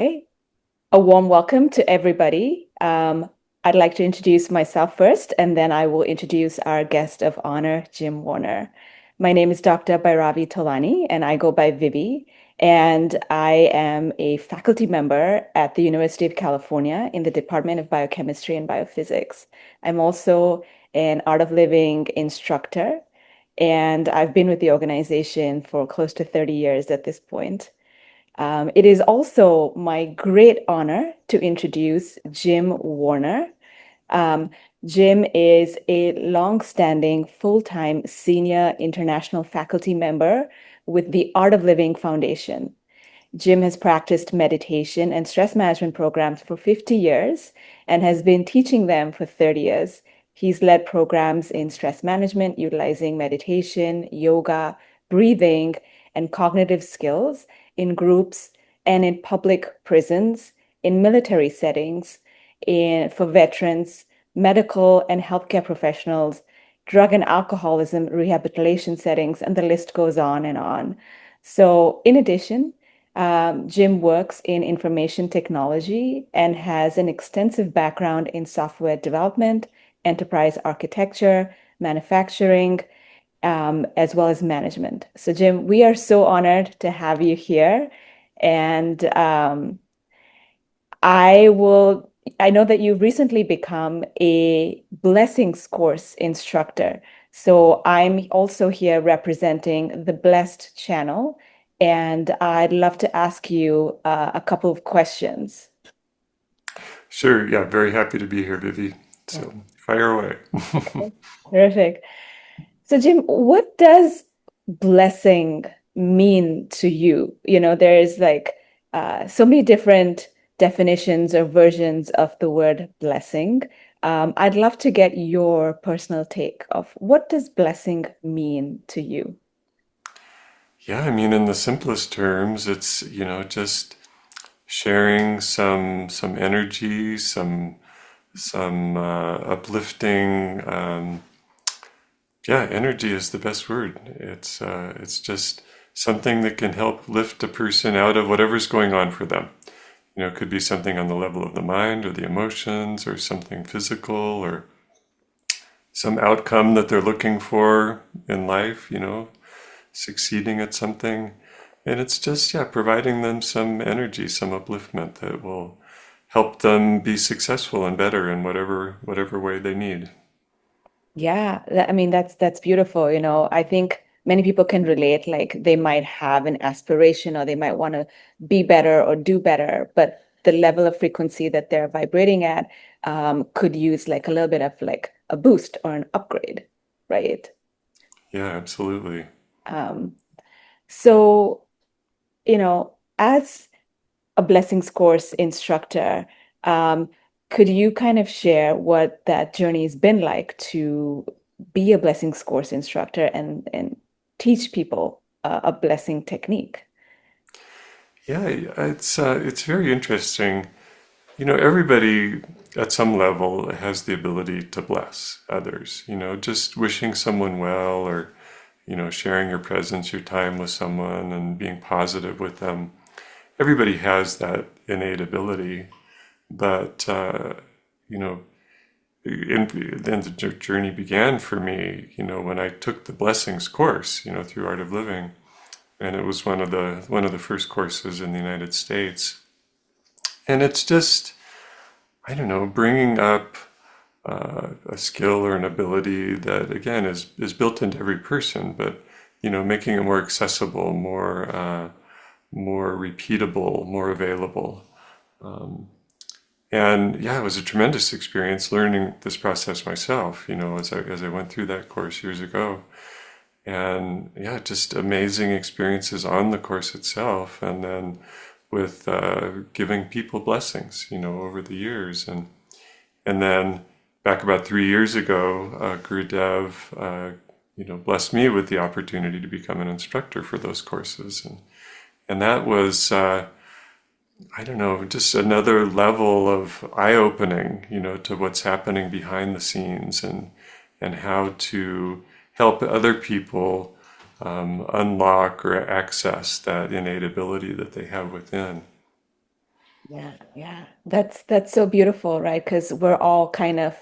Okay, a warm welcome to everybody. I'd like to introduce myself first, and then I will introduce our guest of honor, Jim Warner. My name is Dr. Bhairavi Tolani, and I go by Vivi, and I am a faculty member at the University of California in the Department of Biochemistry and Biophysics. I'm also an Art of Living instructor, and I've been with the organization for close to 30 years at this point. It is also my great honor to introduce Jim Warner. Um, Jim is a long-standing full-time senior international faculty member with the Art of Living Foundation. Jim has practiced meditation and stress management programs for 50 years and has been teaching them for 30 years. He's led programs in stress management utilizing meditation, yoga, breathing, and cognitive skills in groups and in public prisons, in military settings, for veterans, medical and healthcare professionals, drug and alcoholism rehabilitation settings, and the list goes on and on. So, in addition, Jim works in information technology and has an extensive background in software development, enterprise architecture, manufacturing, as well as management. So, Jim, we are so honored to have you here. And I will, I know that you've recently become a blessings course instructor. So I'm also here representing the Blessed channel, and I'd love to ask you a couple of questions. Sure, yeah, very happy to be here, Vivi. Yeah. So fire away. Okay. Terrific. So, Jim, what does blessing mean to you? There's like so many different definitions or versions of the word blessing. I'd love to get your personal take of what does blessing mean to you? Yeah, I mean, in the simplest terms, it's, just sharing some energy, some uplifting. Yeah, energy is the best word. It's just something that can help lift a person out of whatever's going on for them. It could be something on the level of the mind or the emotions or something physical or some outcome that they're looking for in life, succeeding at something. And it's just, yeah, providing them some energy, some upliftment that will help them be successful and better in whatever way they need. Yeah, I mean that's beautiful. I think many people can relate, like they might have an aspiration or they might want to be better or do better, but the level of frequency that they're vibrating at could use like a little bit of like a boost or an upgrade, right? Yeah, absolutely. Um, so, as a blessings course instructor, um, could you kind of share what that journey has been like to be a blessings course instructor and teach people a blessing technique? Yeah, it's very interesting. Everybody at some level has the ability to bless others. Just wishing someone well or sharing your presence, your time with someone and being positive with them. Everybody has that innate ability, but you know, then the journey began for me. When I took the blessings course, through Art of Living, and it was one of the first courses in the United States. And it's just, I don't know, bringing up a skill or an ability that again is built into every person, but making it more accessible, more repeatable, more available. And yeah, it was a tremendous experience learning this process myself, as I went through that course years ago. And yeah, just amazing experiences on the course itself, and then with giving people blessings, over the years. And then back about 3 years ago, Gurudev, blessed me with the opportunity to become an instructor for those courses. And that was, I don't know, just another level of eye-opening, to what's happening behind the scenes and how to help other people unlock or access that innate ability that they have within. Yeah, yeah. That's so beautiful, right? Because we're all kind of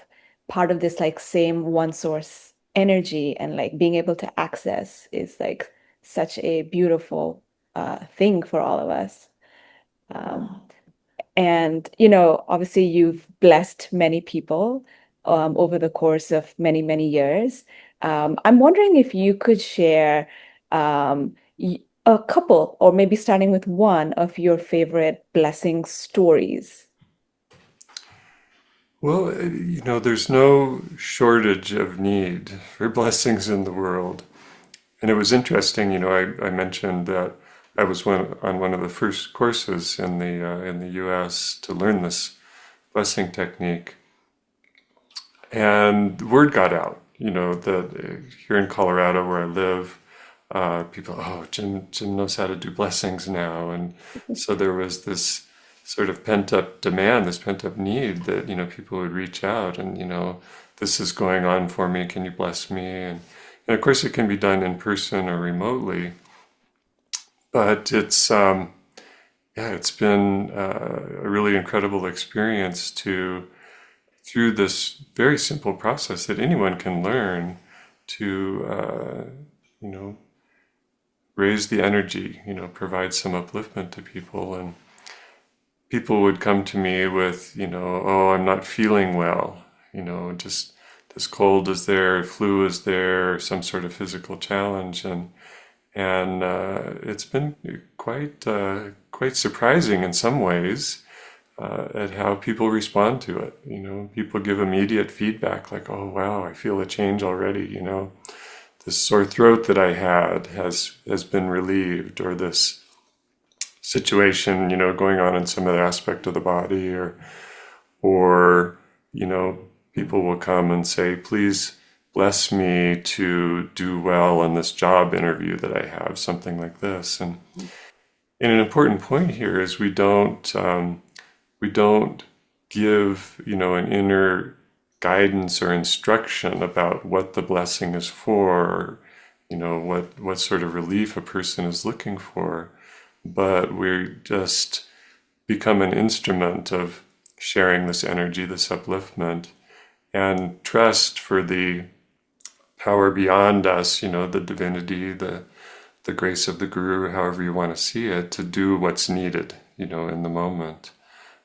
part of this like same one source energy, and like being able to access is like such a beautiful thing for all of us. Um, And, obviously you've blessed many people over the course of many, many years. I'm wondering if you could share a couple, or maybe starting with one of your favorite blessing stories. Well, there's no shortage of need for blessings in the world. And it was interesting, I mentioned that I was on one of the first courses in the U.S. to learn this blessing technique, and the word got out. That here in Colorado, where I live, people, oh, Jim knows how to do blessings now, and so there was this sort of pent up demand, this pent up need that people would reach out and this is going on for me. Can you bless me? And of course, it can be done in person or remotely, but it's been a really incredible experience to through this very simple process that anyone can learn to you know raise the energy, provide some upliftment to people. And people would come to me with, oh, I'm not feeling well, just this cold is there, flu is there, some sort of physical challenge, and it's been quite surprising in some ways at how people respond to it. People give immediate feedback like, "Oh wow, I feel a change already." This sore throat that I had has been relieved, or this situation, going on in some other aspect of the body, or people will come and say, "Please bless me to do well in this job interview that I have," something like this. And an important point here is we don't give an inner guidance or instruction about what the blessing is for, or what sort of relief a person is looking for, but we just become an instrument of sharing this energy, this upliftment, and trust for the power beyond us, the divinity, the grace of the guru, however you want to see it, to do what's needed, in the moment.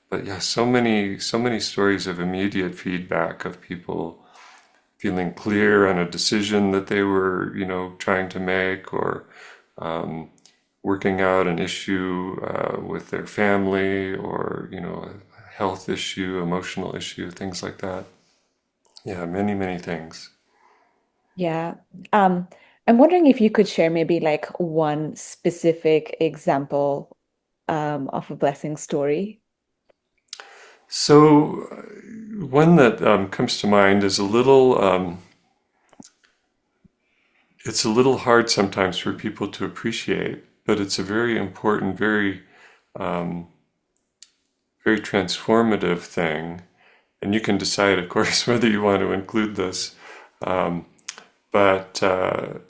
But yeah, so many stories of immediate feedback of people feeling clear on a decision that they were, trying to make, or working out an issue with their family, or a health issue, emotional issue, things like that. Yeah, many, many things. Yeah. Um, I'm wondering if you could share maybe like one specific example of a blessing story. So, one that comes to mind is it's a little hard sometimes for people to appreciate, but it's a very important, very transformative thing. And you can decide, of course, whether you want to include this. Um, but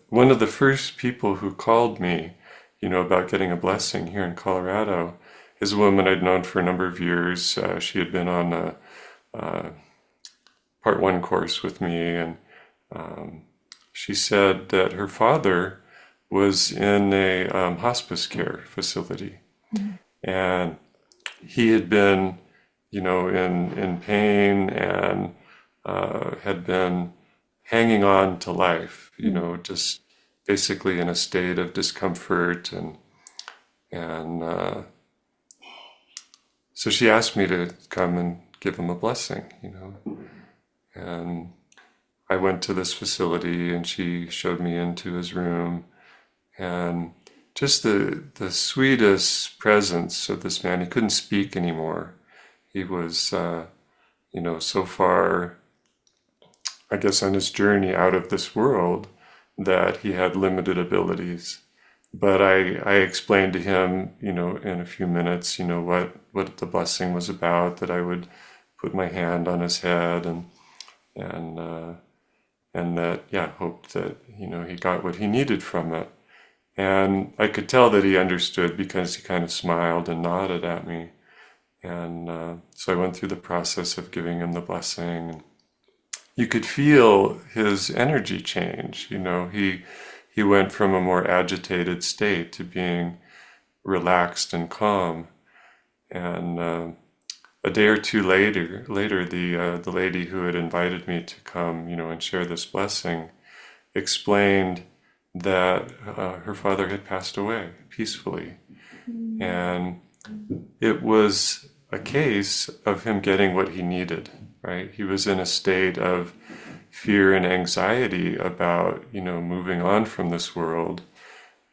one of the first people who called me, about getting a blessing here in Colorado, is a woman I'd known for a number of years. She had been on a part one course with me, and she said that her father was in a hospice care facility, Mhm. and he had been, in pain, and had been hanging on to life, just basically in a state of discomfort, and so she asked me to come and give him a blessing, and I went to this facility, and she showed me into his room, and just the sweetest presence of this man. He couldn't speak anymore. He was, so far, I guess, on his journey out of this world that he had limited abilities. But I explained to him, in a few minutes, what the blessing was about, that I would put my hand on his head, and and that, yeah, hoped that, he got what he needed from it. And I could tell that he understood because he kind of smiled and nodded at me. And so I went through the process of giving him the blessing. You could feel his energy change. He went from a more agitated state to being relaxed and calm. And a day or two later, the lady who had invited me to come, and share this blessing, explained that her father had passed away peacefully, and it was a case of him getting what he needed. Right? He was in a state of fear and anxiety about, moving on from this world,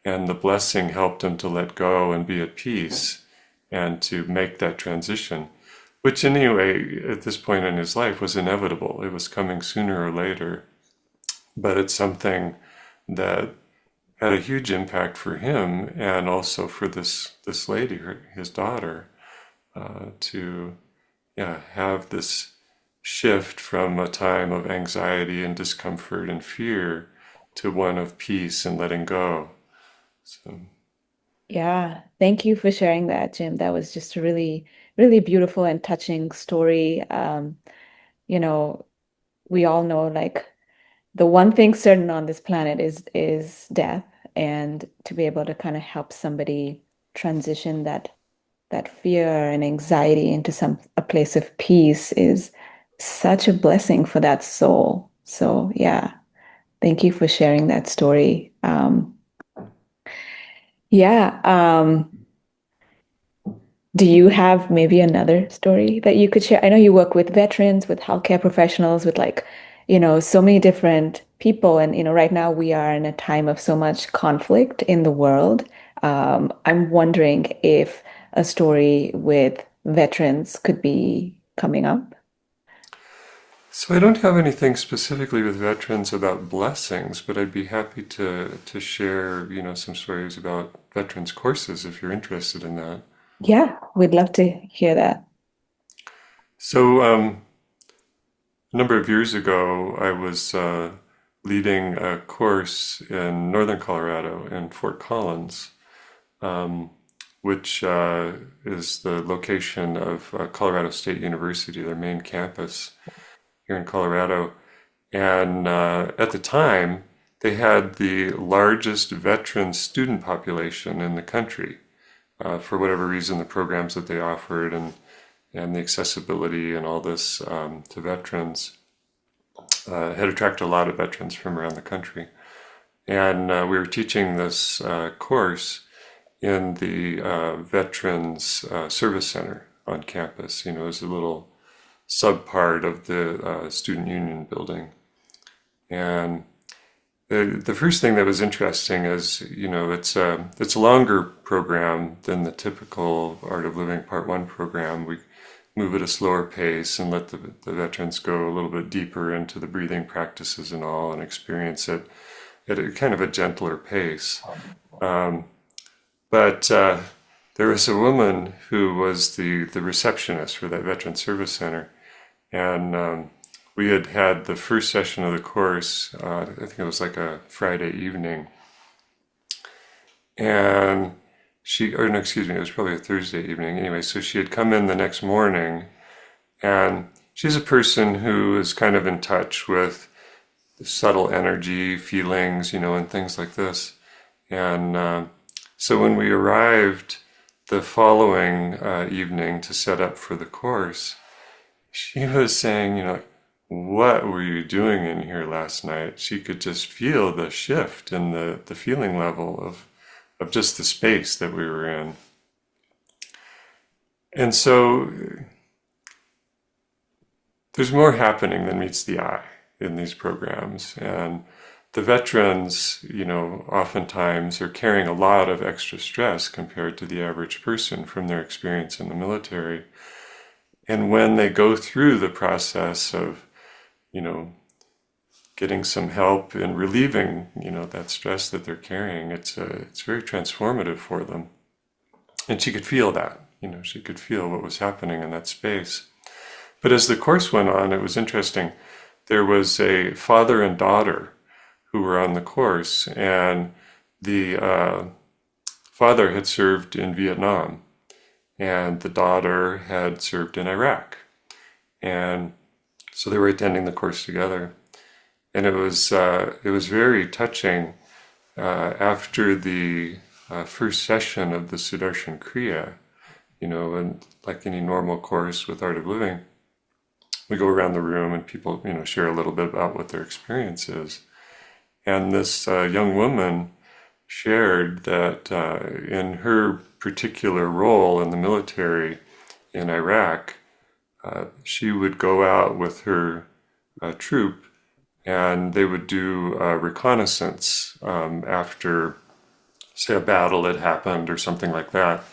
and the blessing helped him to let go and be at peace and to make that transition, which anyway, at this point in his life was inevitable. It was coming sooner or later, but it's something that had a huge impact for him and also for this lady, his daughter, to have this shift from a time of anxiety and discomfort and fear to one of peace and letting go. So, Yeah, thank you for sharing that, Jim. That was just a really, really beautiful and touching story. You know, we all know like the one thing certain on this planet is death, and to be able to kind of help somebody transition that fear and anxiety into a place of peace is such a blessing for that soul. So yeah, thank you for sharing that story. Yeah. Do you have maybe another story that you could share? I know you work with veterans, with healthcare professionals, with like, so many different people. And, right now we are in a time of so much conflict in the world. I'm wondering if a story with veterans could be coming up. so I don't have anything specifically with veterans about blessings, but I'd be happy to share, some stories about veterans courses if you're interested in that. Yeah, we'd love to hear that. So, a number of years ago, I was leading a course in northern Colorado in Fort Collins, um, which is the location of Colorado State University, their main campus here in Colorado. And at the time, they had the largest veteran student population in the country. For whatever reason, the programs that they offered and the accessibility and all this to veterans had attracted a lot of veterans from around the country. And we were teaching this course in the Veterans Service Center on campus. It was a little sub part of the student union building. And the first thing that was interesting is, it's a longer program than the typical Art of Living Part 1 program. We move at a slower pace and let the veterans go a little bit deeper into the breathing practices and all and experience it at a kind of a gentler pace. Um, but there was a woman who was the receptionist for that Veteran Service Center, and we had the first session of the course, I think it was like a Friday evening, and or no, excuse me, it was probably a Thursday evening. Anyway, so she had come in the next morning, and she's a person who is kind of in touch with subtle energy, feelings, and things like this. And so when we arrived the following evening to set up for the course, she was saying, what were you doing in here last night? She could just feel the shift in the feeling level of just the space that we were in. And so there's more happening than meets the eye in these programs. And the veterans, oftentimes are carrying a lot of extra stress compared to the average person from their experience in the military. And when they go through the process of, getting some help in relieving, that stress that they're carrying, it's very transformative for them. And she could feel that, she could feel what was happening in that space. But as the course went on, it was interesting. There was a father and daughter who were on the course, and the father had served in Vietnam, and the daughter had served in Iraq. And so they were attending the course together. And it was very touching after the first session of the Sudarshan Kriya, and like any normal course with Art of Living, we go around the room and people, share a little bit about what their experience is. And this young woman shared that in her particular role in the military in Iraq, she would go out with her troop and they would do reconnaissance after, say, a battle had happened or something like that.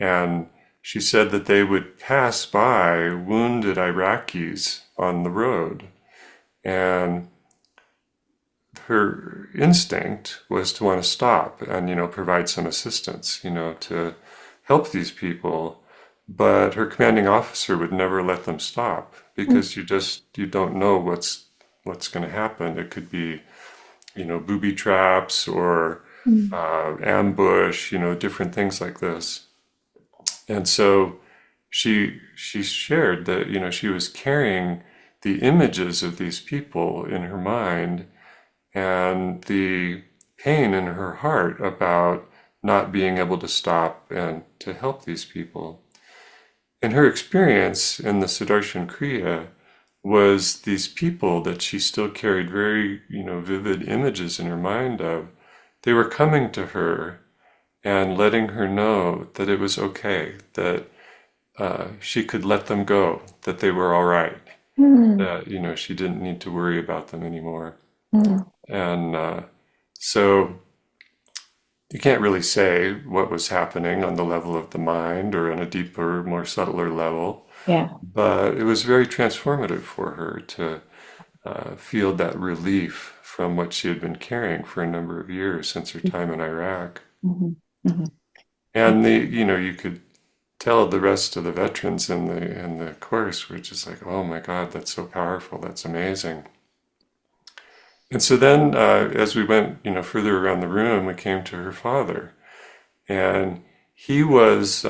And she said that they would pass by wounded Iraqis on the road. And her instinct was to want to stop and, provide some assistance, to help these people. But her commanding officer would never let them stop because you don't know what's going to happen. It could be, booby traps or Mm. ambush, different things like this. And so she shared that, she was carrying the images of these people in her mind and the pain in her heart about not being able to stop and to help these people. And her experience in the Sudarshan Kriya was these people that she still carried very, vivid images in her mind of. They were coming to her and letting her know that it was okay, that she could let them go, that they were all right, Mm. that, she didn't need to worry about them anymore. Mm. And so you can't really say what was happening on the level of the mind or on a deeper, more subtler level, Yeah. but it was very transformative for her to feel that relief from what she had been carrying for a number of years since her time in Iraq. Mhm. Mhm. And you could tell the rest of the veterans in the course were just like, oh my God, that's so powerful, that's amazing. And so then, as we went, further around the room, we came to her father, and he was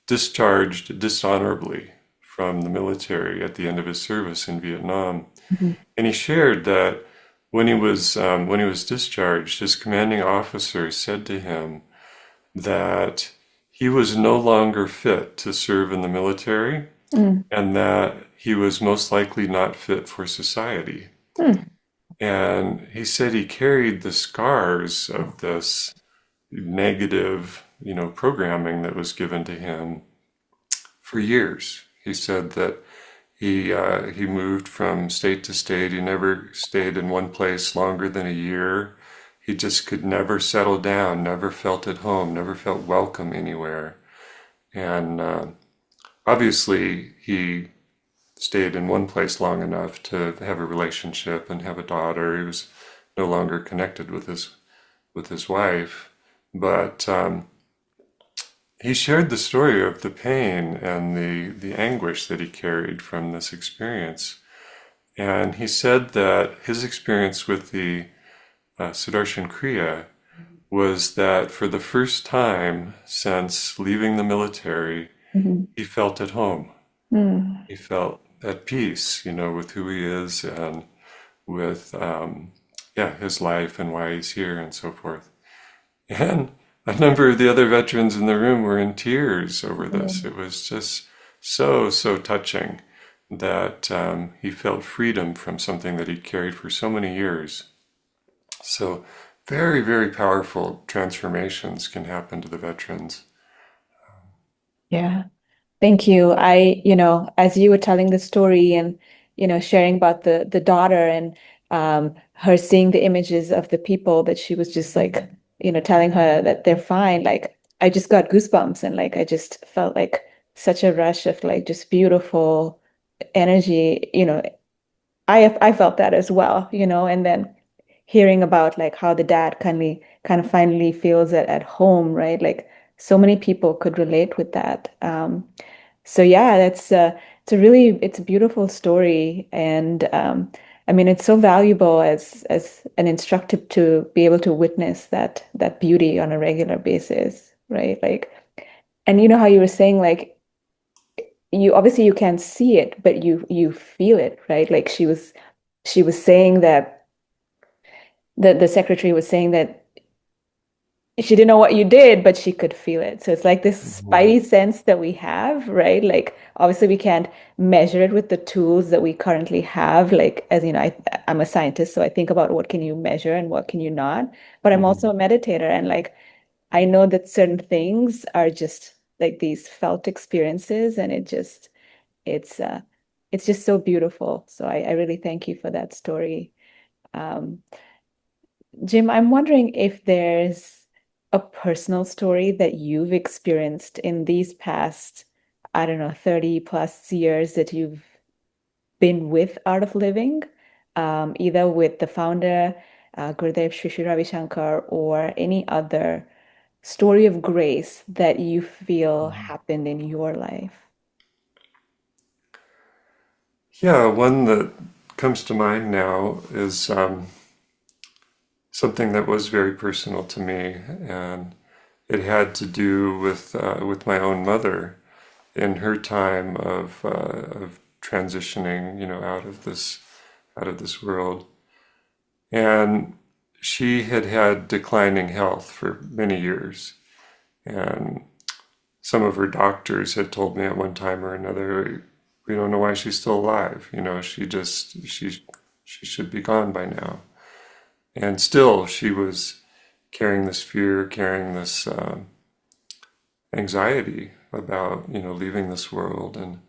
discharged dishonorably from the military at the end of his service in Vietnam. Mhm. And he shared that when he was discharged, his commanding officer said to him that he was no longer fit to serve in the military, Mm. and that he was most likely not fit for society. Mm. And he said he carried the scars of this negative, programming that was given to him for years. He said that he moved from state to state. He never stayed in one place longer than a year. He just could never settle down, never felt at home, never felt welcome anywhere. And obviously, he stayed in one place long enough to have a relationship and have a daughter. He was no longer connected with his wife, but he shared the story of the pain and the anguish that he carried from this experience. And he said that his experience with the Sudarshan Kriya was that for the first time since leaving the military, Mhm. he felt at home. Mm. He felt at peace, with who he is and with, yeah, his life and why he's here and so forth. And a number of the other veterans in the room were in tears over this. Mm. It was just so, so touching that he felt freedom from something that he'd carried for so many years. So, very, very powerful transformations can happen to the veterans. Yeah. Thank you. As you were telling the story and, sharing about the daughter and her seeing the images of the people that she was just like, telling her that they're fine. Like I just got goosebumps and like I just felt like such a rush of like just beautiful energy. I felt that as well, and then hearing about like how the dad kind of finally feels it at home, right? Like so many people could relate with that. So yeah, it's a beautiful story, and I mean it's so valuable as an instructor to be able to witness that beauty on a regular basis, right? Like And you know how you were saying like you obviously you can't see it, but you feel it, right? Like she was saying that the secretary was saying that she didn't know what you did, but she could feel it. So it's like this Mhm. spidey sense that we have, right? Like obviously we can't measure it with the tools that we currently have. Like as you know, I'm a scientist, so I think about what can you measure and what can you not. But I'm also Mhm. a meditator, and like I know that certain things are just like these felt experiences, and it's uh it's just so beautiful. So I really thank you for that story. Um, Jim, I'm wondering if there's a personal story that you've experienced in these past, I don't know, 30 plus years that you've been with Art of Living, either with the founder, Gurudev Sri Sri Ravi Shankar, or any other story of grace that you feel Mhm. happened in your life. Yeah, one that comes to mind now is something that was very personal to me, and it had to do with my own mother in her time of transitioning, out of this world. And she had had declining health for many years. And some of her doctors had told me at one time or another, we don't know why she's still alive. She should be gone by now. And still, she was carrying this fear, carrying this anxiety about leaving this world. And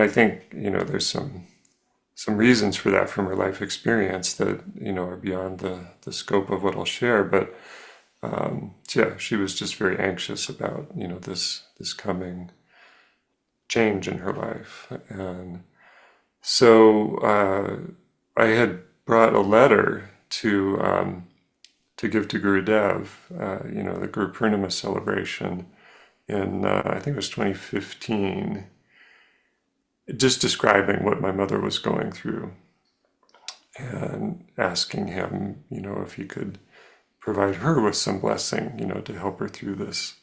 I think there's some reasons for that from her life experience that are beyond the scope of what I'll share. But yeah, she was just very anxious about this coming change in her life. And so I had brought a letter to give to Gurudev, the Guru Purnima celebration in I think it was 2015, just describing what my mother was going through and asking him, if he could provide her with some blessing, to help her through this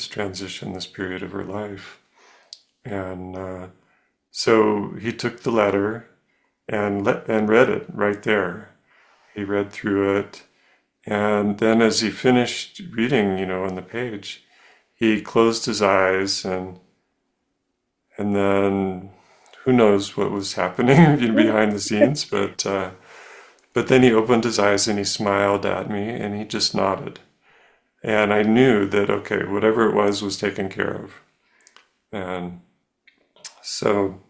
transition, this period of her life. And so he took the letter and read it right there. He read through it, and then as he finished reading, on the page, he closed his eyes and then who knows what was happening behind the scenes, but then he opened his eyes and he smiled at me and he just nodded. And I knew that, okay, whatever it was taken care of. And so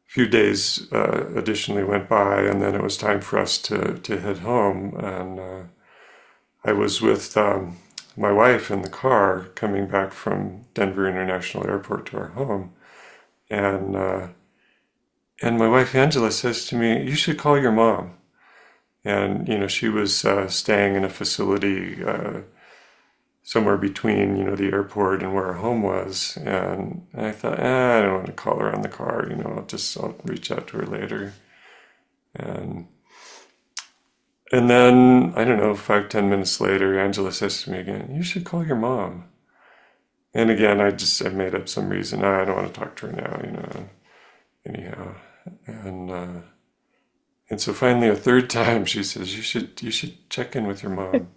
a few days additionally went by, and then it was time for us to head home. And I was with my wife in the car coming back from Denver International Airport to our home. And, uh, and my wife Angela says to me, "You should call your mom." And, she was staying in a facility somewhere between, the airport and where our home was. And I thought, I don't want to call her on the car, I'll reach out to her later. And and then, I don't know, 5, 10 minutes later, Angela says to me again, "You should call your mom." And again, I made up some reason. I don't want to talk to her now, anyhow. And, uh, and so finally a third time she says, you should check in with your mom.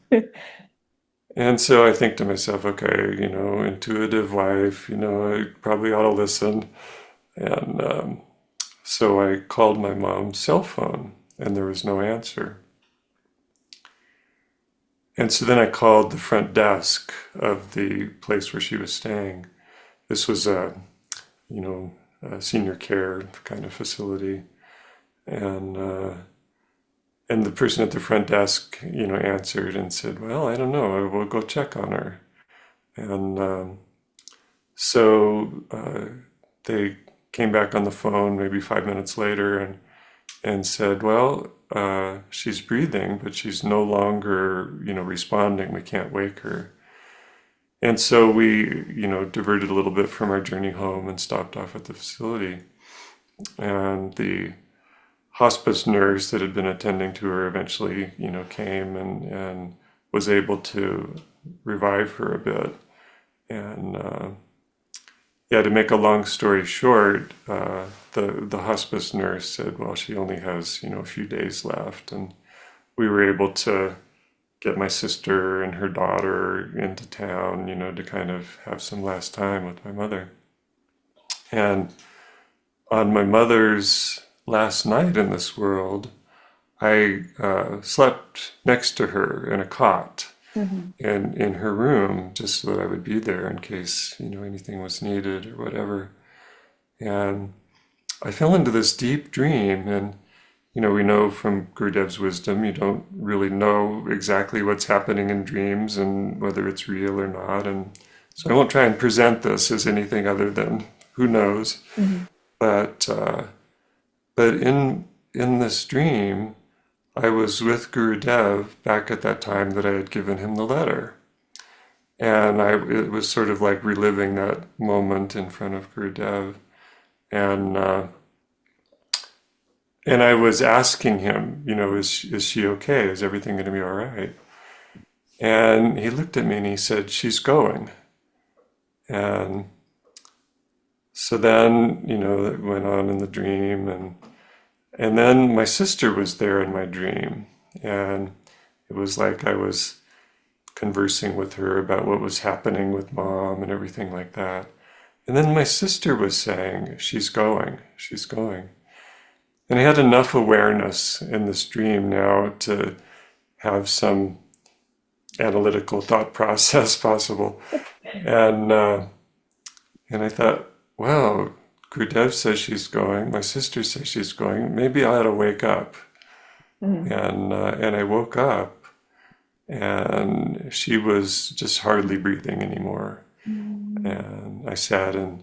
And so I think to myself, okay, intuitive wife, I probably ought to listen. And so I called my mom's cell phone and there was no answer. And so then I called the front desk of the place where she was staying. This was you know, a senior care kind of facility. And the person at the front desk, answered and said, "Well, I don't know. We'll go check on her." And so they came back on the phone maybe 5 minutes later and said, "Well, she's breathing, but she's no longer, responding. We can't wake her." And so we, diverted a little bit from our journey home and stopped off at the facility. And the hospice nurse that had been attending to her eventually, came and was able to revive her a bit. And yeah, to make a long story short, the hospice nurse said, well, she only has, a few days left. And we were able to get my sister and her daughter into town, to kind of have some last time with my mother. And on my mother's last night in this world, I slept next to her in a cot Hmm. in her room, just so that I would be there in case, anything was needed or whatever. And I fell into this deep dream, and we know from Gurudev's wisdom, you don't really know exactly what's happening in dreams and whether it's real or not. And so I won't try and present this as anything other than who knows. Hmm. But in this dream, I was with Gurudev back at that time that I had given him the letter. And it was sort of like reliving that moment in front of Gurudev. And and I was asking him, is she okay? Is everything going to be all right? And he looked at me and he said, she's going. And so then, it went on in the dream, and then my sister was there in my dream, and it was like I was conversing with her about what was happening with mom and everything like that. And then my sister was saying, she's going, she's going. And I had enough awareness in this dream now to have some analytical thought process possible. And and I thought, wow, Gurudev says she's going. My sister says she's going. Maybe I ought to wake up. Hmm. And I woke up, and she was just hardly breathing anymore. And I sat and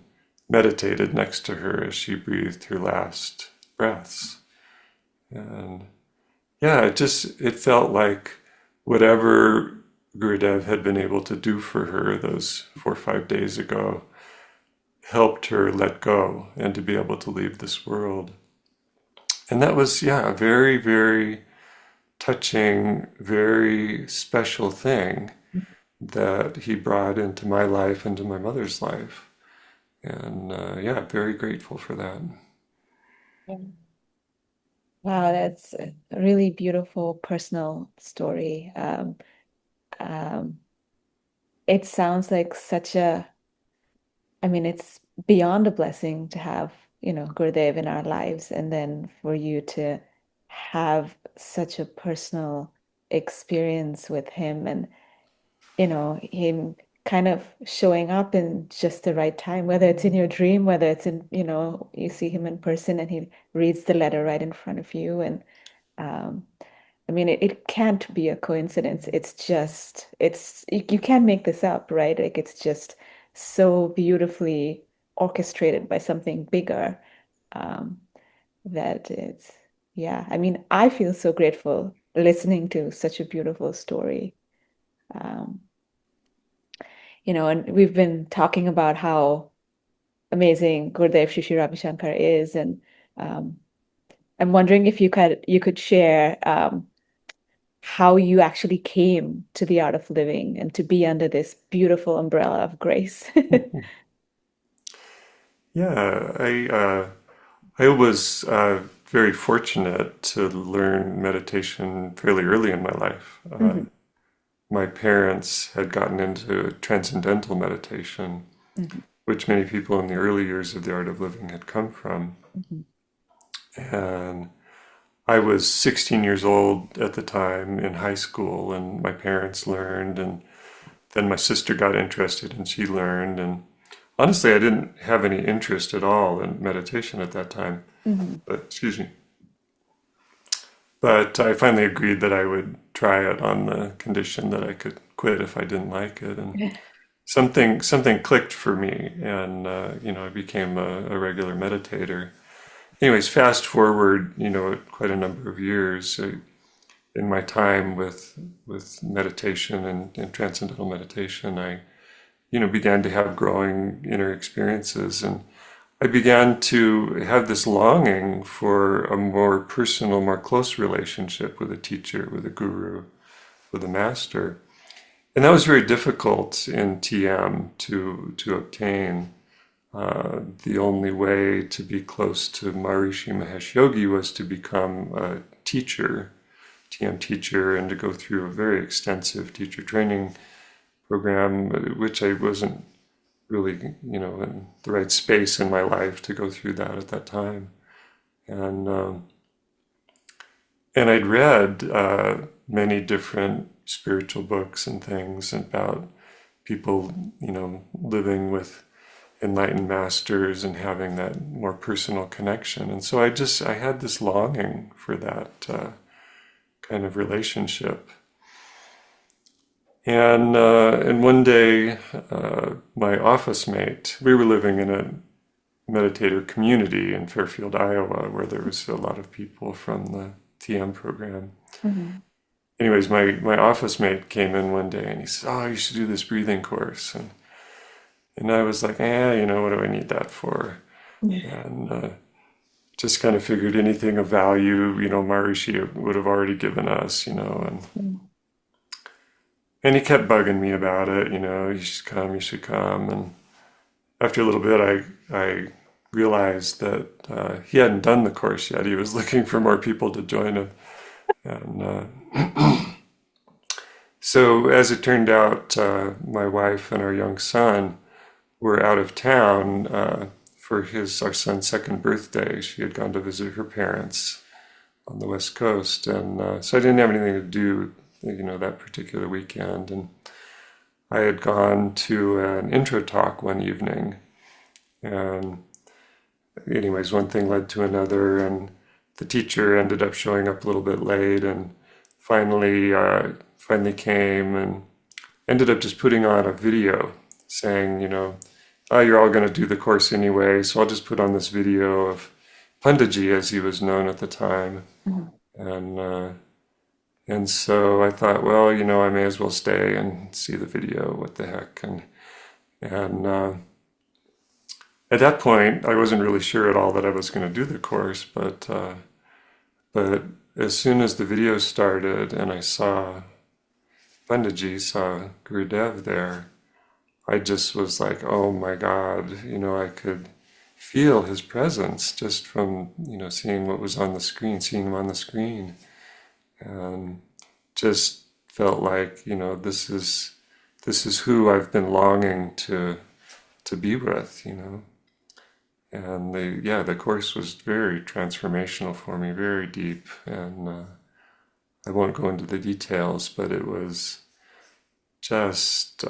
meditated next to her as she breathed her last breaths. And yeah, it felt like whatever Gurudev had been able to do for her those 4 or 5 days ago helped her let go and to be able to leave this world. And that was, yeah, a very, very touching, very special thing that he brought into my life and to my mother's life. And yeah, very grateful for that. Wow, that's a really beautiful personal story. Um, it sounds like I mean, it's beyond a blessing to have, Gurudev in our lives, and then for you to have such a personal experience with him, and, him kind of showing up in just the right time, whether it's in your dream, whether it's in, you see him in person and he reads the letter right in front of you. And um, I mean, it can't be a coincidence. You can't make this up, right? Like it's just so beautifully orchestrated by something bigger, um, that yeah. I mean, I feel so grateful listening to such a beautiful story. Um, and we've been talking about how amazing Gurudev Shri Shri Ravi Shankar is, and um, I'm wondering if you could share. How you actually came to the art of living and to be under this beautiful umbrella of grace. Yeah, I was very fortunate to learn meditation fairly early in my life. Hmm. My parents had gotten into transcendental meditation, Hmm. which many people in the early years of the art of living had come from. Hmm. And I was 16 years old at the time in high school, and my parents learned, and then my sister got interested and she learned. And honestly, I didn't have any interest at all in meditation at that time. Hmm. But excuse me. But I finally agreed that I would try it on the condition that I could quit if I didn't like it. And something clicked for me, and I became a regular meditator. Anyways, fast forward, quite a number of years in my time with meditation and transcendental meditation, I began to have growing inner experiences, and I began to have this longing for a more personal, more close relationship with a teacher, with a guru, with a master. And that was very difficult in TM to obtain. The only way to be close to Maharishi Mahesh Yogi was to become a teacher, TM teacher, and to go through a very extensive teacher training program, which I wasn't really, in the right space in my life to go through that at that time. And and I'd read many different spiritual books and things about people, living with enlightened masters and having that more personal connection. And so I had this longing for that kind of relationship. And one day, my office mate, we were living in a meditator community in Fairfield, Iowa, where there was a lot of people from the TM program. Mhm. Anyways, my office mate came in one day and he said, "Oh, you should do this breathing course." And I was like, what do I need that for? And just kind of figured anything of value, Maharishi would have already given us, and he kept bugging me about it, you should come, you should come. And after a little bit, I realized that he hadn't done the course yet. He was looking for more people to join him. And so, as it turned out, my wife and our young son were out of town for our son's second birthday. She had gone to visit her parents on the West Coast, and so I didn't have anything to do, that particular weekend. And I had gone to an intro talk one evening, and anyways, one thing led to another, and the teacher ended up showing up a little bit late, and finally came and ended up just putting on a video saying, oh, you're all going to do the course anyway, so I'll just put on this video of Panditji, as he was known at the time. Mhm. And and so I thought, well, I may as well stay and see the video. What the heck? And at that point, I wasn't really sure at all that I was going to do the course, but as soon as the video started and I saw Panditji, saw Gurudev there, I just was like, oh my God, I could feel his presence just from, seeing what was on the screen, seeing him on the screen. And just felt like, this is who I've been longing to be with, And the course was very transformational for me, very deep. And I won't go into the details, but it was just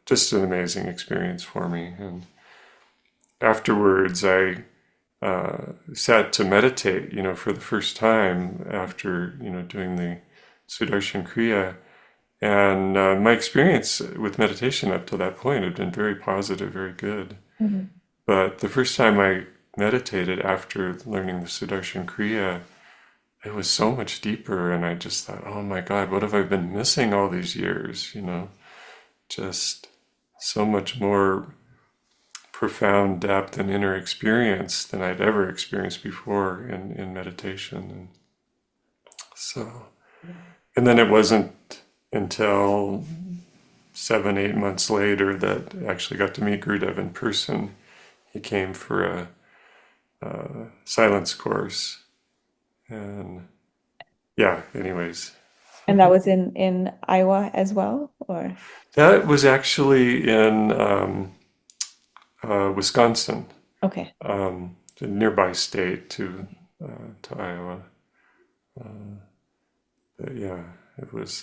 just an amazing experience for me. And afterwards, I sat to meditate, for the first time after, doing the Sudarshan Kriya. And my experience with meditation up to that point had been very positive, very good. Mhm. But the first time I meditated after learning the Sudarshan Kriya, it was so much deeper. And I just thought, oh my God, what have I been missing all these years? Just so much more profound depth and inner experience than I'd ever experienced before in meditation. And so, and then it wasn't until 7, 8 months later that I actually got to meet Gurudev in person. He came for a silence course. And yeah, anyways. And that was in Iowa as well, or That was actually in Wisconsin, okay. a nearby state to Iowa. But yeah, it was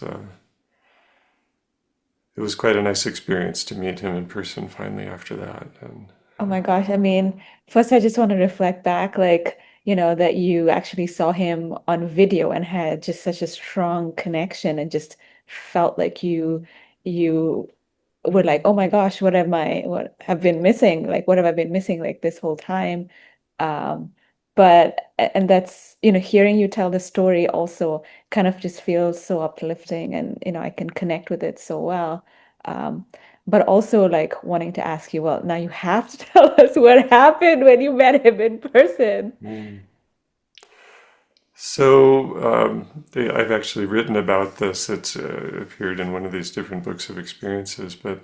quite a nice experience to meet him in person finally after that. And Oh my gosh. I mean, first I just want to reflect back, like, that you actually saw him on video and had just such a strong connection and just felt like you were like, oh my gosh, what have been missing? Like, what have I been missing like this whole time? Um, and that's, hearing you tell the story also kind of just feels so uplifting and, I can connect with it so well. Um, but also like wanting to ask you, well, now you have to tell us what happened when you met him in person. mm. I've actually written about this. It's appeared in one of these different books of experiences, but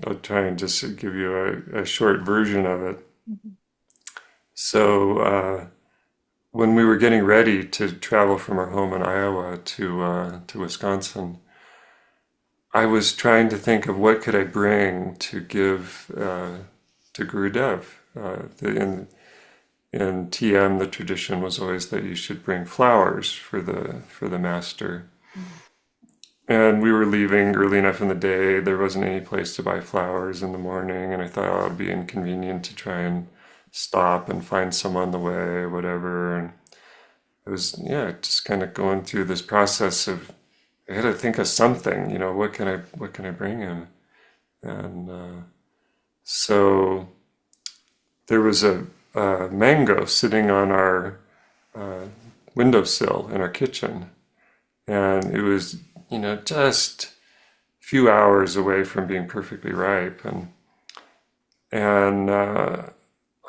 I'll try and just give you a short version of it. Mhm. So, when we were getting ready to travel from our home in Iowa to Wisconsin, I was trying to think of what could I bring to give to Gurudev. In TM, the tradition was always that you should bring flowers for the master. Mhm. And we were leaving early enough in the day. There wasn't any place to buy flowers in the morning, and I thought, oh, it'd be inconvenient to try and stop and find some on the way or whatever. And it was, yeah, just kind of going through this process of I had to think of something, what can I bring him? And so there was a mango sitting on our uh, windowsill in our kitchen, and it was, just a few hours away from being perfectly ripe, and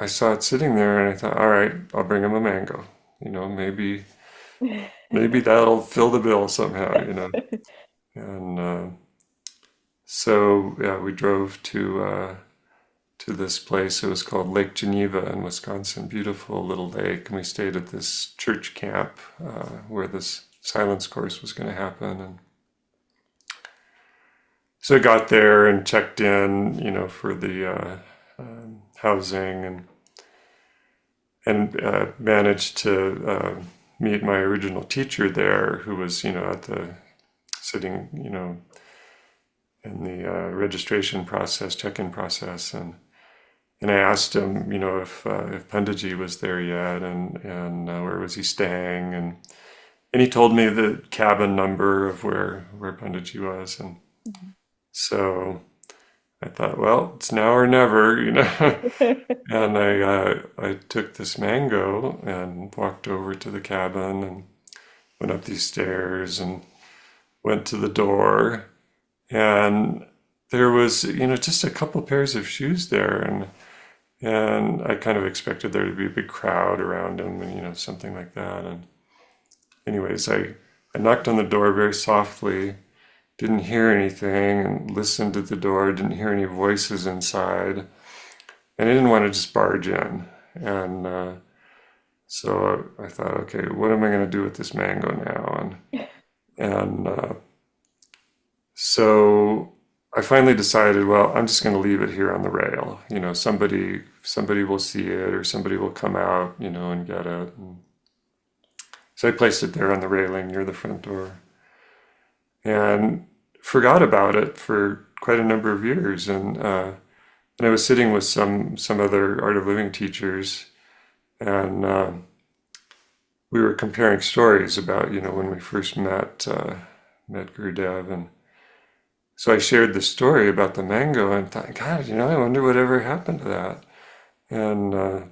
I saw it sitting there, and I thought, all right, I'll bring him a mango. Maybe that'll fill the bill somehow. And so yeah, we drove to this place. It was called Lake Geneva in Wisconsin. Beautiful little lake, and we stayed at this church camp where this silence course was going to happen. And so I got there and checked in, for the housing, and managed to meet my original teacher there, who was, at the sitting, in the registration process, check-in process, and I asked him, if Panditji was there yet, and where was he staying, and he told me the cabin number of where Panditji was, and Mhm. so I thought, well, it's now or never. And I took this mango and walked over to the cabin and went up these stairs and went to the door, and there was, just a couple pairs of shoes there, and I kind of expected there to be a big crowd around him and, something like that. And anyways, I knocked on the door very softly, didn't hear anything, and listened at the door, didn't hear any voices inside. And I didn't want to just barge in. And so I thought, okay, what am I going to do with this mango now? And so I finally decided, well, I'm just going to leave it here on the rail. Somebody will see it, or somebody will come out, and get it. And so I placed it there on the railing near the front door, and forgot about it for quite a number of years. And I was sitting with some other Art of Living teachers, and we were comparing stories about, when we first met Gurudev. And so I shared the story about the mango and thought, God, I wonder whatever happened to that. And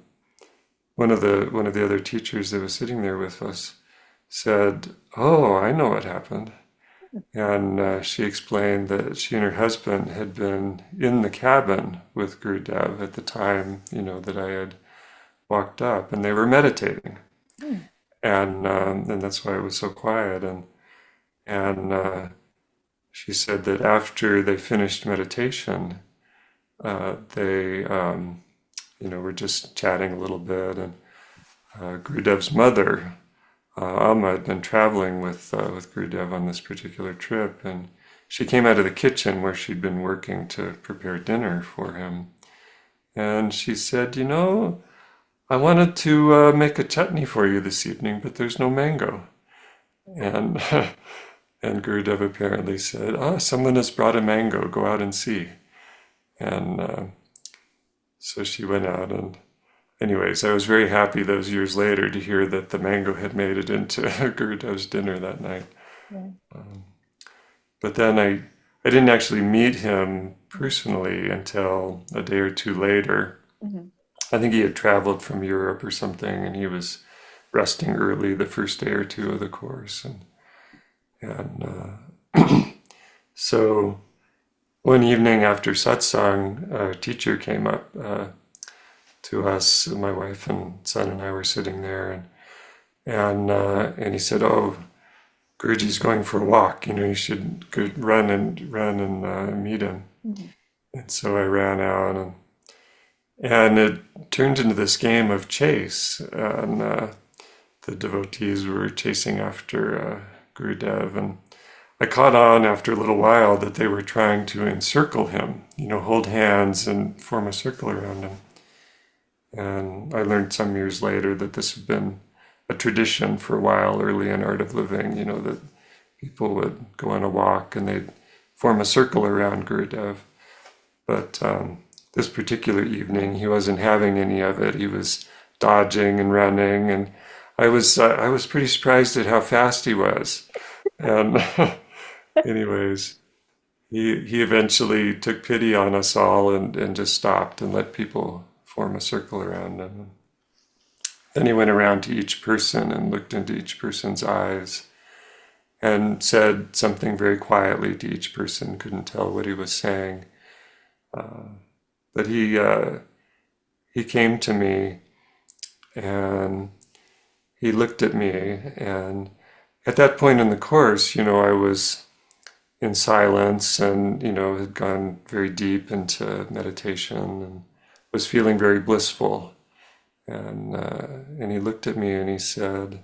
one of the other teachers that was sitting there with us said, "Oh, I know what happened." And she explained that she and her husband had been in the cabin with Gurudev at the time, that I had walked up, and they were meditating, Mm. and that's why it was so quiet. And she said that after they finished meditation, they were just chatting a little bit, and Gurudev's mother, Alma, had been traveling with Gurudev on this particular trip, and she came out of the kitchen where she'd been working to prepare dinner for him, and she said, I wanted to make a chutney for you this evening, but there's no mango. And and Gurudev apparently said, "Ah, someone has brought a mango. Go out and see." And so she went out, and anyways, I was very happy those years later to hear that the mango had made it into Gurudev's dinner that night. Yeah. But then I didn't actually meet him personally until a day or two later. Mhm. I think he had traveled from Europe or something, and he was resting early the first day or two of the course. And so one evening after satsang, a teacher came up to us. My wife and son and I were sitting there, And he said, "Oh, Guruji's going for a walk. You should go run and meet him." Mhm. And so I ran out, and it turned into this game of chase. And the devotees were chasing after Gurudev, and I caught on after a little while that they were trying to encircle him, hold hands and form a circle around him. And I learned some years later that this had been a tradition for a while early in Art of Living, that people would go on a walk and they'd form a circle around Gurudev. But this particular evening, he wasn't having any of it. He was dodging and running, and I was pretty surprised at how fast he was. And anyways, he eventually took pity on us all and just stopped and let people form a circle around him. Then he went around to each person and looked into each person's eyes and said something very quietly to each person. Couldn't tell what he was saying, but he came to me and he looked at me, and at that point in the course, I was in silence and had gone very deep into meditation and was feeling very blissful. And he looked at me and he said,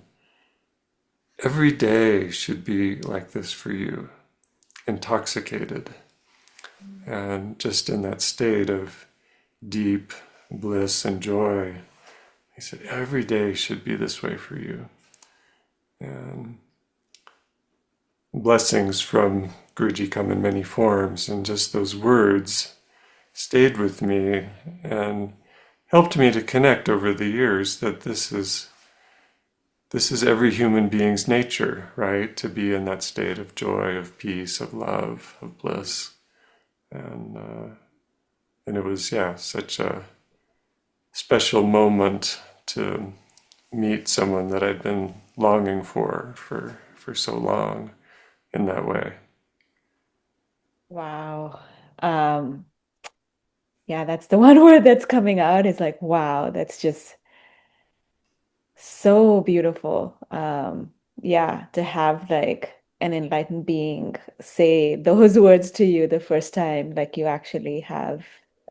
"Every day should be like this for you, intoxicated, and just in that state of deep bliss and joy." He said, "Every day should be this way for you." And blessings from Guruji come in many forms, and just those words stayed with me and helped me to connect over the years that this is every human being's nature, right? To be in that state of joy, of peace, of love, of bliss. And it was, yeah, such a special moment to meet someone that I'd been longing for so long in that way. Wow. Um, yeah, that's the one word that's coming out is like, wow, that's just so beautiful. Yeah, to have like an enlightened being say those words to you the first time, like you actually have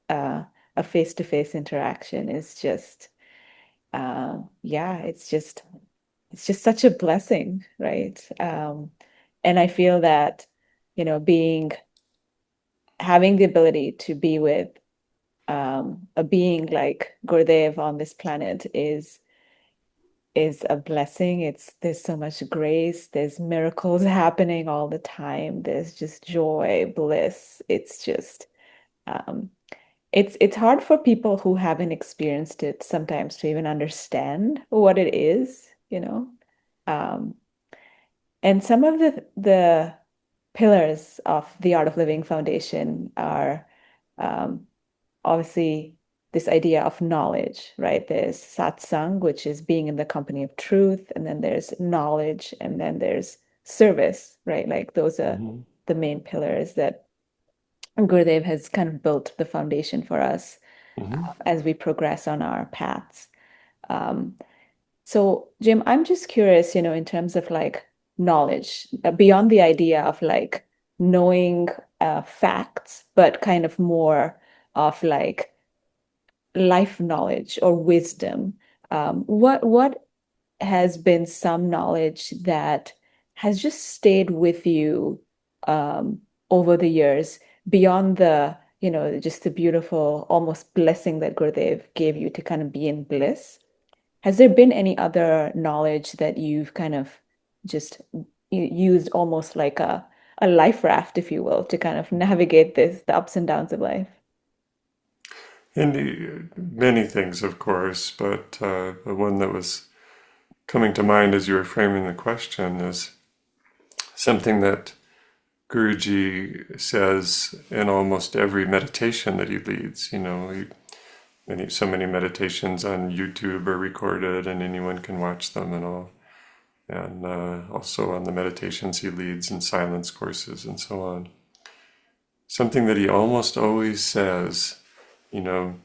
uh, a face-to-face interaction is just, yeah, it's just such a blessing, right? And I feel that, being having the ability to be with a being like Gurudev on this planet is a blessing. There's so much grace, there's miracles happening all the time. There's just joy, bliss. It's just um it's hard for people who haven't experienced it sometimes to even understand what it is. Um, and some of the pillars of the Art of Living Foundation are um, obviously this idea of knowledge, right? There's satsang, which is being in the company of truth, and then there's knowledge, and then there's service, right? Like those are Mm-hmm. the main pillars that Gurudev has kind of built the foundation for us Mm-hmm. as we progress on our paths. Um, so, Jim, I'm just curious, in terms of like knowledge, beyond the idea of like knowing facts, but kind of more of like life knowledge or wisdom. What has been some knowledge that has just stayed with you um, over the years beyond just the beautiful almost blessing that Gurudev gave you to kind of be in bliss? Has there been any other knowledge that you've kind of just used almost like a life raft, if you will, to kind of navigate the ups and downs of life? And many things, of course, but the one that was coming to mind as you were framing the question is something that Guruji says in almost every meditation that he leads. So many meditations on YouTube are recorded, and anyone can watch them and all. And also on the meditations he leads in silence courses and so on. Something that he almost always says,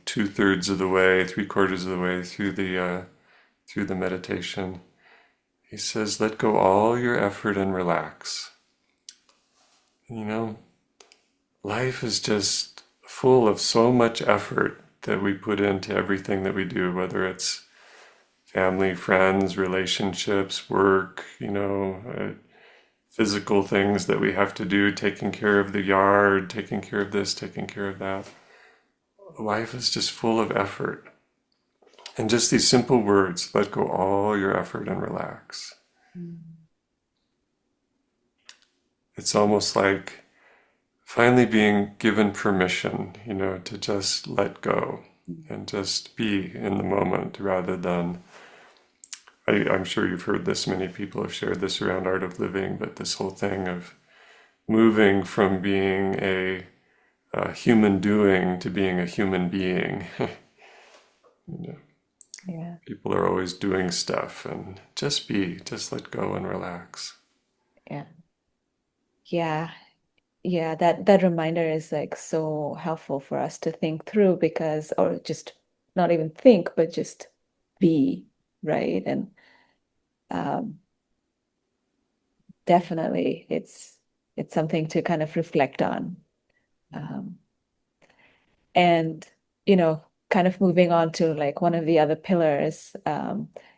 two-thirds of the way, three-quarters of the way through the meditation, He says, let go all your effort and relax. You know, life is just full of so much effort that we put into everything that we do, whether it's family, friends, relationships, work, physical things that we have to do, taking care of the yard, taking care of this, taking care of that. Life is just full of effort. And just these simple words, let go all your effort and relax. Mm. It's almost like finally being given permission, to just let go and just be in the moment rather than, I'm sure you've heard this, many people have shared this around art of living, but this whole thing of moving from being a human doing to being a human being. You know, Yeah. people are always doing stuff and just let go and relax. Yeah. Yeah. Yeah, that reminder is like so helpful for us to think through because, or just not even think, but just be, right? And um, definitely, it's something to kind of reflect on. Um, and kind of moving on to like one of the other pillars,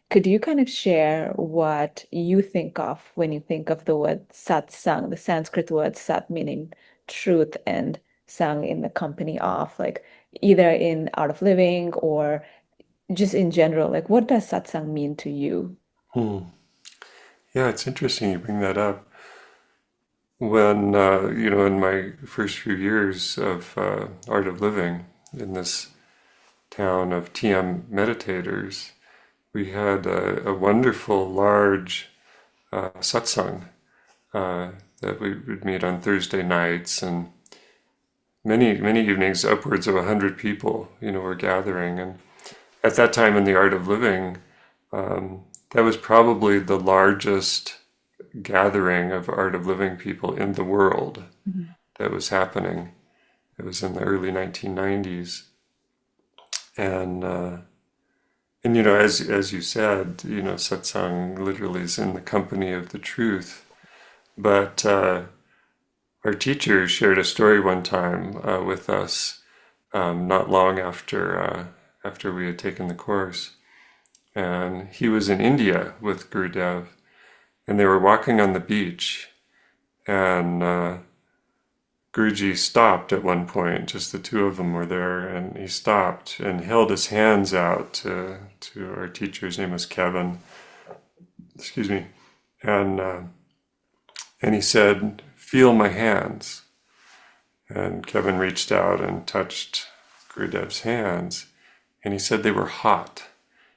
could you kind of share what you think of when you think of the word satsang, the Sanskrit word sat meaning truth and sang in the company of, like either in Art of Living or just in general, like what does satsang mean to you? Hmm. Yeah, it's interesting you bring that up. When, in my first few years of Art of Living in this town of TM meditators, we had a wonderful large satsang that we would meet on Thursday nights, and many evenings, upwards of 100 people, were gathering. And at that time in the Art of Living, that was probably the largest gathering of Art of Living people in the world Mhm. that was happening. It was in the early 1990s, and as you said, satsang literally is in the company of the truth. But our teacher shared a story one time with us, not long after we had taken the course, and he was in India with Gurudev, and they were walking on the beach, and Guruji stopped at one point. Just the two of them were there, and he stopped and held his hands out to our teacher. His name was Kevin. Excuse me, and he said, "Feel my hands." And Kevin reached out and touched Gurudev's hands, and he said they were hot.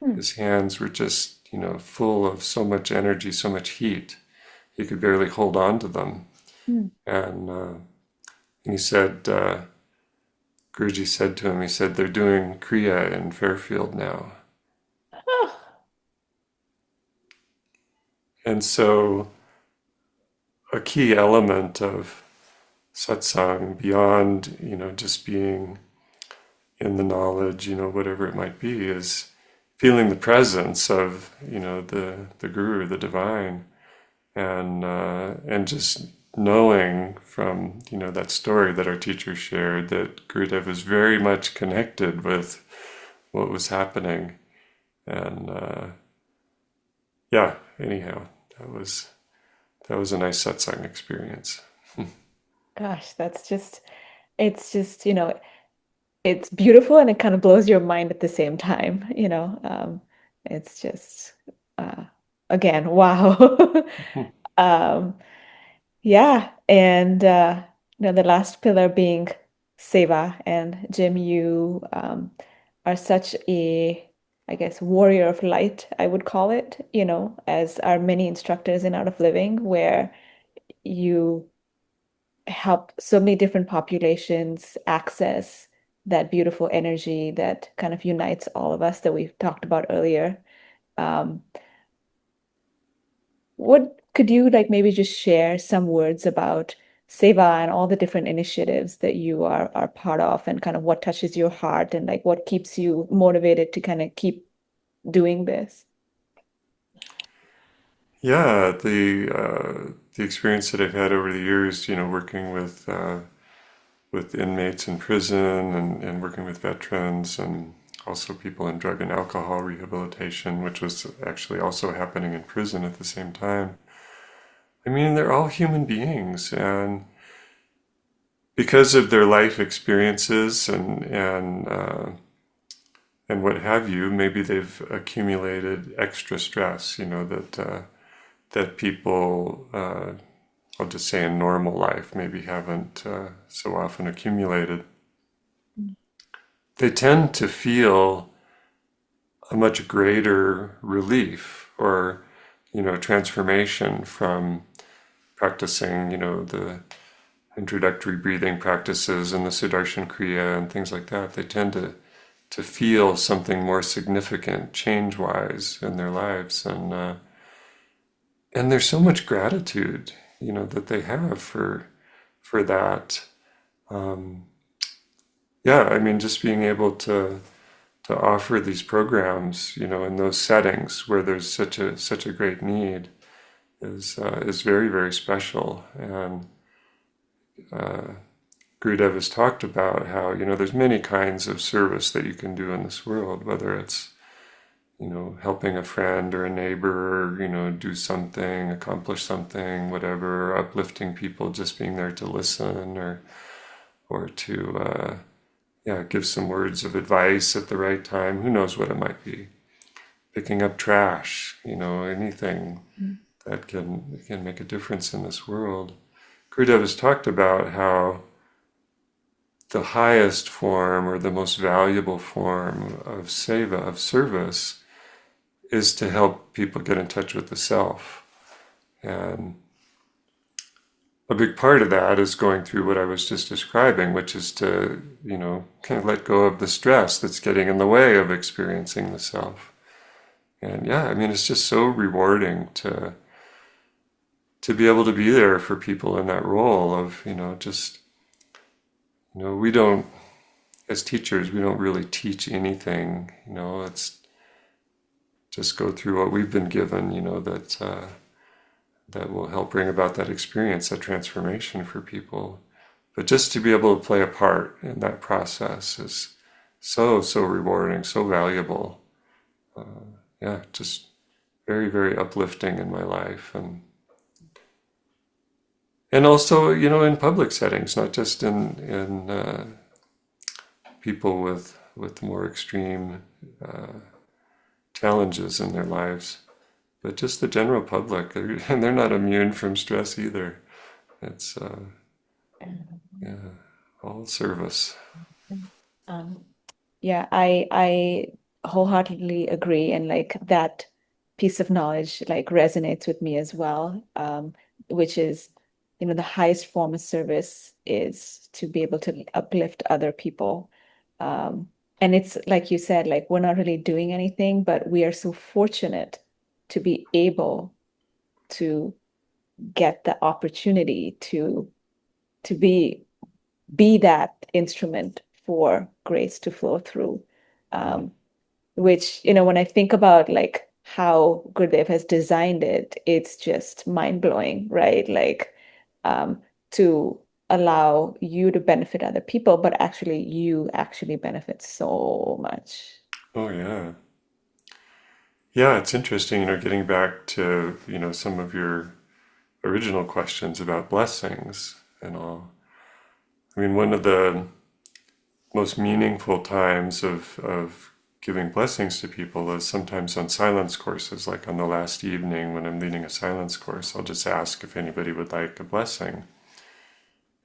Hmm. His hands were just, full of so much energy, so much heat. He could barely hold on to them. Hmm. And he said, Guruji said to him, he said, they're doing Kriya in Fairfield now. Oh. And so a key element of satsang beyond, just being in the knowledge, whatever it might be, is feeling the presence of, the guru, the divine, and just knowing from, that story that our teacher shared that Gurudev was very much connected with what was happening. And yeah, anyhow, that was a nice satsang experience. Gosh, it's just, it's beautiful and it kind of blows your mind at the same time, it's just uh again, wow. Um yeah, and the last pillar being seva, and Jim, you are such a, I guess, warrior of light, I would call it, as are many instructors in Art of Living, where you help so many different populations access that beautiful energy that kind of unites all of us that we've talked about earlier. Um, what could you like maybe just share some words about Seva and all the different initiatives that you are part of and kind of what touches your heart and like what keeps you motivated to kind of keep doing this? Yeah, the experience that I've had over the years, working with inmates in prison and working with veterans and also people in drug and alcohol rehabilitation, which was actually also happening in prison at the same time. I mean, they're all human beings, and because of their life experiences and what have you, maybe they've accumulated extra stress, that people, I'll just say in normal life, maybe haven't so often accumulated. They tend to feel a much greater relief or, transformation from practicing, the introductory breathing practices and the Sudarshan Kriya and things like that. They tend to feel something more significant change-wise in their lives, and there's so much gratitude, that they have for that. Um, yeah, I mean, just being able to offer these programs, in those settings where there's such a great need is very, very special. And Gurudev has talked about how, there's many kinds of service that you can do in this world, whether it's, helping a friend or a neighbor, do something, accomplish something, whatever, uplifting people, just being there to listen or to, yeah, give some words of advice at the right time. Who knows what it might be? Picking up trash, anything that can make a difference in this world. Gurudev has talked about how the highest form or the most valuable form of seva, of service, is to help people get in touch with the self. And a big part of that is going through what I was just describing, which is to, kind of let go of the stress that's getting in the way of experiencing the self. And yeah, I mean, it's just so rewarding to be able to be there for people in that role of, just, we don't, as teachers, we don't really teach anything, it's just go through what we've been given, that will help bring about that experience, that transformation for people. But just to be able to play a part in that process is so rewarding, so valuable. Yeah, just very, very uplifting in my life. And also, in public settings, not just in people with more extreme challenges in their lives, but just the general public, and they're not immune from stress either. It's yeah, all service. Um, yeah, I wholeheartedly agree, and like that piece of knowledge like resonates with me as well. Which is, the highest form of service is to be able to uplift other people. Um, and it's like you said, like we're not really doing anything, but we are so fortunate to be able to get the opportunity to be that instrument for grace to flow through. Um, which, when I think about like how Gurdev has designed it, it's just mind-blowing, right? Like um, to allow you to benefit other people, but actually you actually benefit so much. Oh yeah, yeah. It's interesting, getting back to some of your original questions about blessings and all. I mean, one of the most meaningful times of giving blessings to people is sometimes on silence courses, like on the last evening when I'm leading a silence course, I'll just ask if anybody would like a blessing.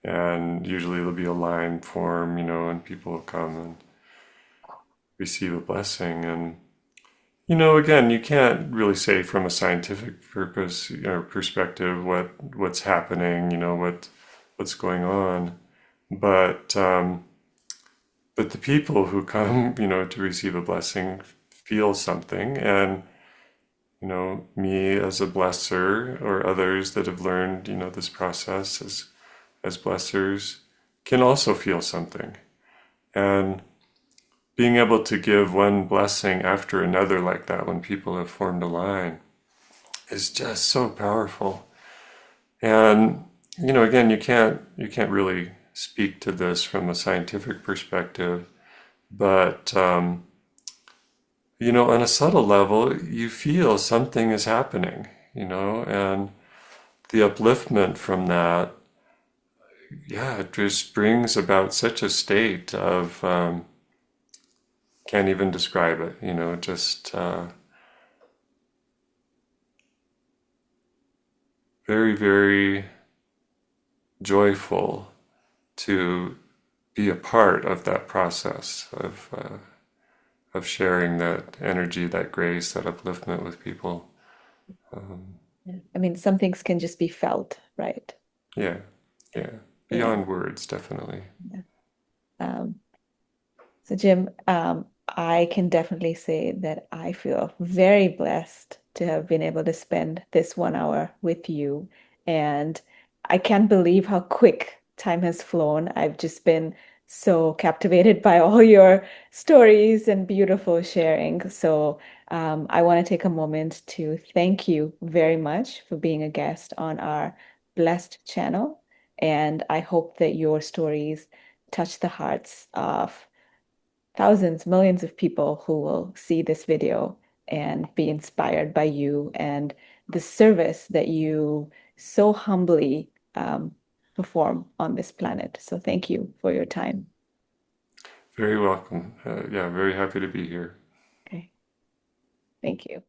And usually there'll be a line form, and people will come and receive a blessing. And, again, you can't really say from a scientific purpose or perspective what's happening, what's going on. But but the people who come, to receive a blessing feel something, and me as a blesser or others that have learned, this process as blessers can also feel something. And being able to give one blessing after another like that when people have formed a line is just so powerful. And again, you can't really speak to this from a scientific perspective, but on a subtle level, you feel something is happening, and the upliftment from that, yeah, it just brings about such a state of can't even describe it, just very, very joyful to be a part of that process of sharing that energy, that grace, that upliftment with people. Yeah. I mean, some things can just be felt, right? Yeah, yeah, Yeah. beyond words, definitely. Yeah. Um, So, Jim, I can definitely say that I feel very blessed to have been able to spend this 1 hour with you. And I can't believe how quick time has flown. I've just been so captivated by all your stories and beautiful sharing. So, I want to take a moment to thank you very much for being a guest on our Blessed channel. And I hope that your stories touch the hearts of thousands, millions of people who will see this video and be inspired by you and the service that you so humbly perform on this planet. So thank you for your time. Very welcome. Yeah, very happy to be here. Okay, thank you.